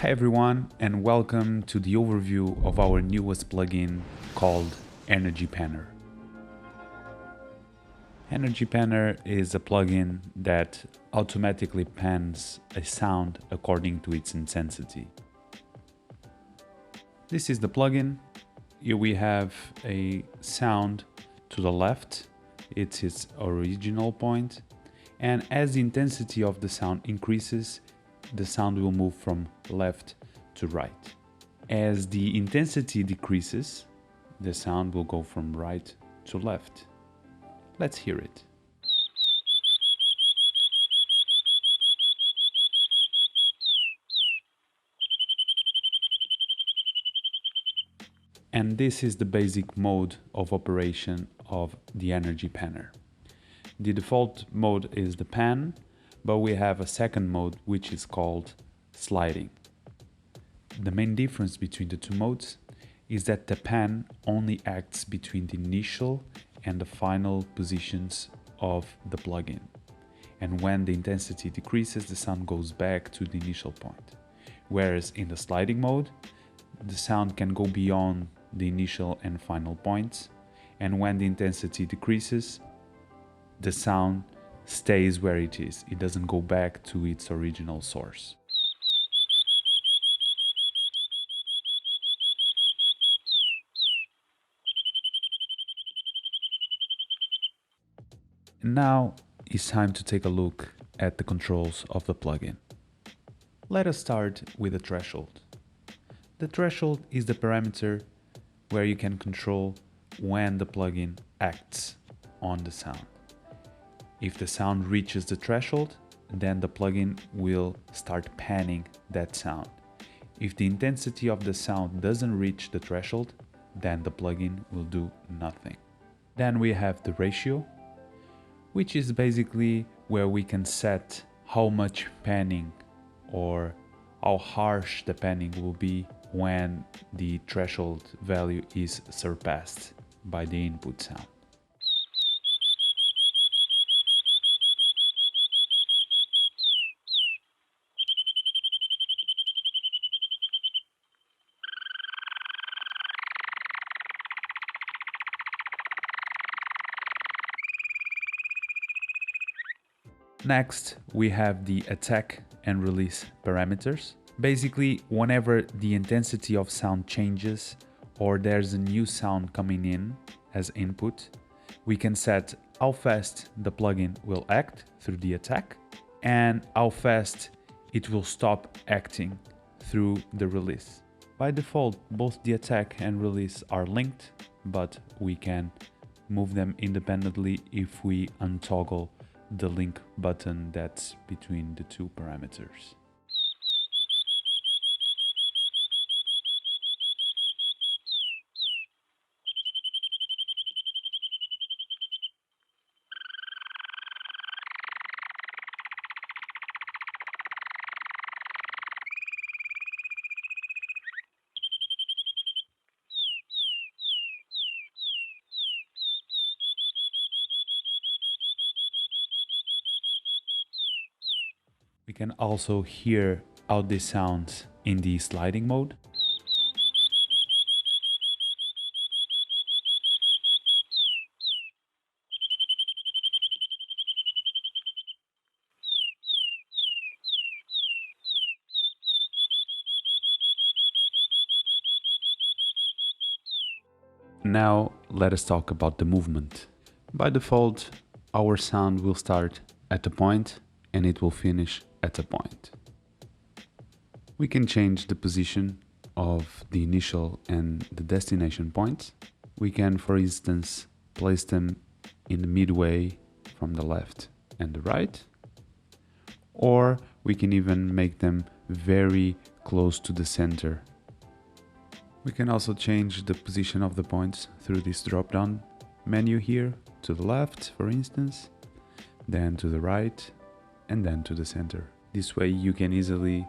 Hi everyone, and welcome to the overview of our newest plugin called Energy Panner. Energy Panner is a plugin that automatically pans a sound according to its intensity. This is the plugin. Here we have a sound to the left. It's its original point. And as the intensity of the sound increases, the sound will move from left to right. As the intensity decreases, the sound will go from right to left. Let's hear it. And this is the basic mode of operation of the Energy Panner. The default mode is the pan, but we have a second mode which is called sliding. The main difference between the two modes is that the pan only acts between the initial and the final positions of the plugin. And when the intensity decreases, the sound goes back to the initial point. Whereas in the sliding mode, the sound can go beyond the initial and final points. And when the intensity decreases, the sound stays where it is. It doesn't go back to its original source. Now it's time to take a look at the controls of the plugin. Let us start with the threshold. The threshold is the parameter where you can control when the plugin acts on the sound. If the sound reaches the threshold, then the plugin will start panning that sound. If the intensity of the sound doesn't reach the threshold, then the plugin will do nothing. Then we have the ratio, which is basically where we can set how much panning or how harsh the panning will be when the threshold value is surpassed by the input sound. Next, we have the attack and release parameters. Basically, whenever the intensity of sound changes or there's a new sound coming in as input, we can set how fast the plugin will act through the attack and how fast it will stop acting through the release. By default, both the attack and release are linked, but we can move them independently if we untoggle the link button that's between the two parameters. We can also hear how this sounds in the sliding mode. Now let us talk about the movement. By default, our sound will start at a point and it will finish at a point. We can change the position of the initial and the destination points. We can, for instance, place them in the midway from the left and the right, or we can even make them very close to the center. We can also change the position of the points through this drop-down menu here, to the left, for instance, then to the right, and then to the center. This way you can easily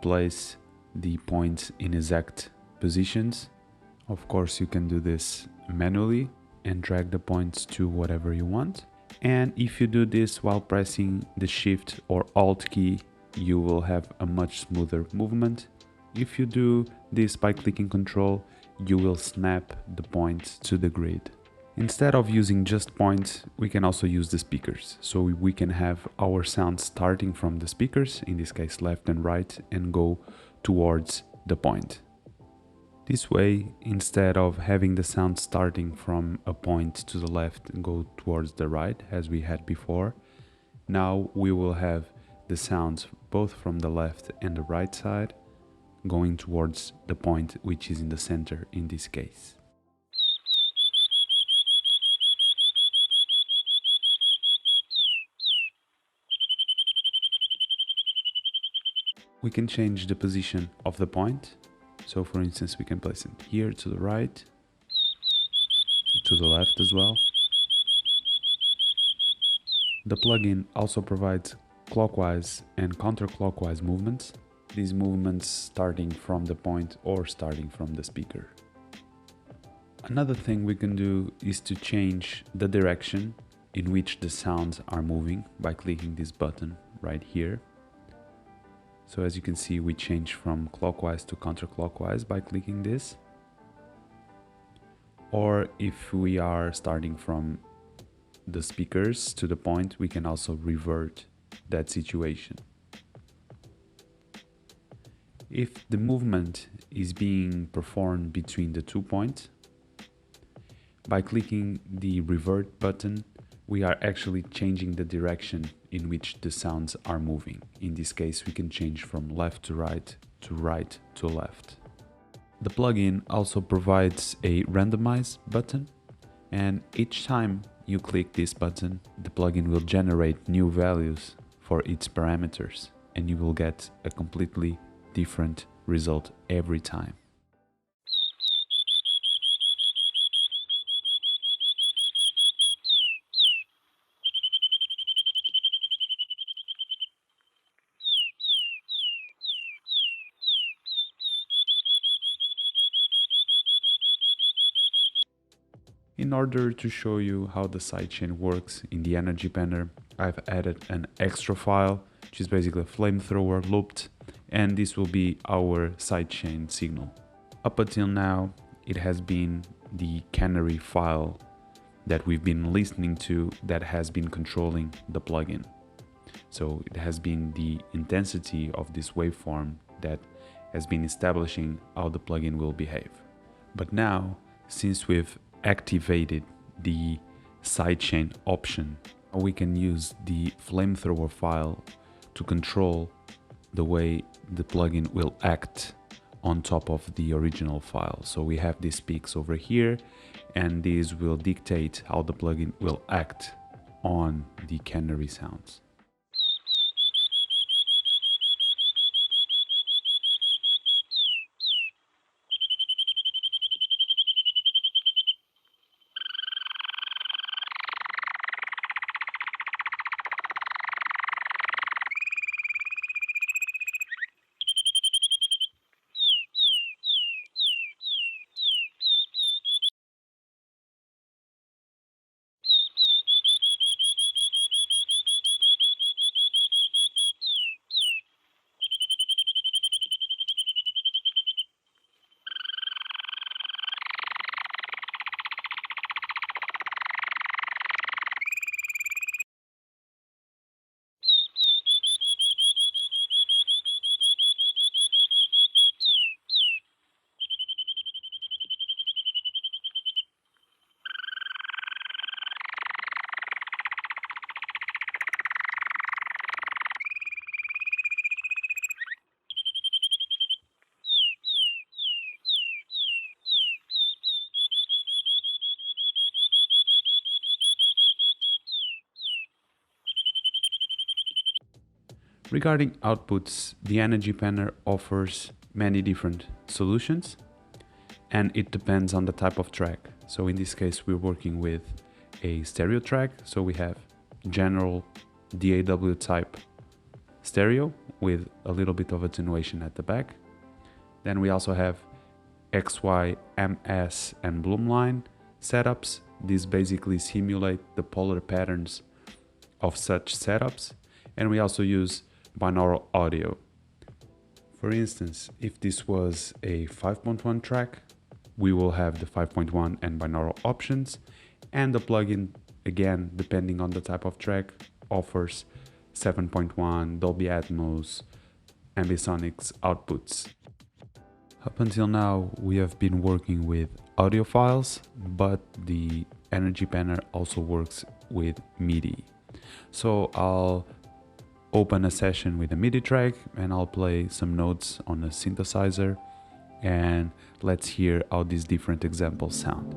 place the points in exact positions. Of course, you can do this manually and drag the points to whatever you want. And if you do this while pressing the Shift or Alt key, you will have a much smoother movement If you do this by clicking Control, you will snap the points to the grid. Instead of using just points, we can also use the speakers. So we can have our sound starting from the speakers, in this case left and right, and go towards the point. This way, instead of having the sound starting from a point to the left and go towards the right, as we had before, now we will have the sounds both from the left and the right side going towards the point, which is in the center in this case. We can change the position of the point. So for instance, we can place it here to the right, to the left as well. The plugin also provides clockwise and counterclockwise movements. These movements starting from the point or starting from the speaker. Another thing we can do is to change the direction in which the sounds are moving by clicking this button right here. So as you can see, we change from clockwise to counterclockwise by clicking this. Or if we are starting from the speakers to the point, we can also revert that situation. If the movement is being performed between the 2 points, by clicking the revert button, we are actually changing the direction in which the sounds are moving. In this case, we can change from left to right to left. The plugin also provides a randomize button, and each time you click this button, the plugin will generate new values for its parameters, and you will get a completely different result every time. In order to show you how the sidechain works in the energy panel, I've added an extra file, which is basically a flamethrower looped, and this will be our sidechain signal. Up until now, it has been the canary file that we've been listening to that has been controlling the plugin. So it has been the intensity of this waveform that has been establishing how the plugin will behave. But now, since we've activated the sidechain option, we can use the flamethrower file to control the way the plugin will act on top of the original file. So we have these peaks over here, and these will dictate how the plugin will act on the canary sounds. Regarding outputs, the energy panel offers many different solutions, and it depends on the type of track. So in this case, we're working with a stereo track. So we have general DAW type stereo with a little bit of attenuation at the back. Then we also have XY, MS, and Bloomline setups. These basically simulate the polar patterns of such setups. And we also use binaural audio For instance, if this was a 5.1 track, we will have the 5.1 and binaural options, and the plugin, again, depending on the type of track, offers 7.1, Dolby Atmos, Ambisonics outputs. Up until now, we have been working with audio files, but the Energy Panel also works with MIDI. So I'll open a session with a MIDI track and I'll play some notes on a synthesizer, and let's hear how these different examples sound.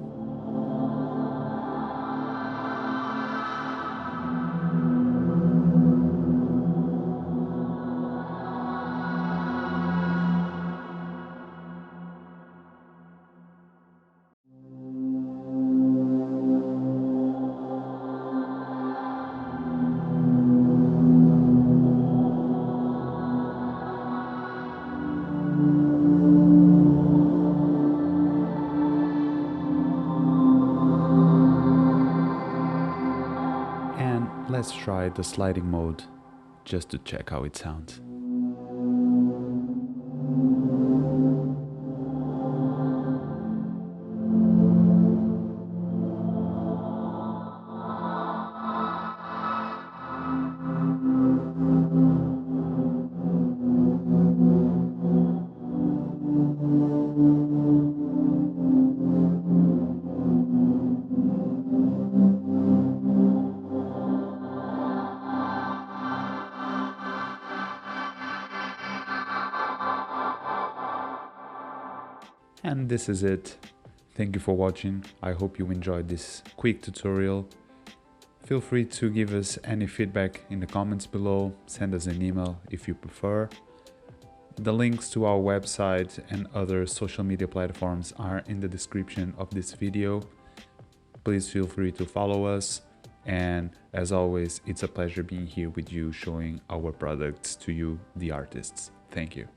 Let's try the sliding mode just to check how it sounds. And this is it. Thank you for watching. I hope you enjoyed this quick tutorial. Feel free to give us any feedback in the comments below. Send us an email if you prefer. The links to our website and other social media platforms are in the description of this video. Please feel free to follow us. And as always, it's a pleasure being here with you, showing our products to you, the artists. Thank you.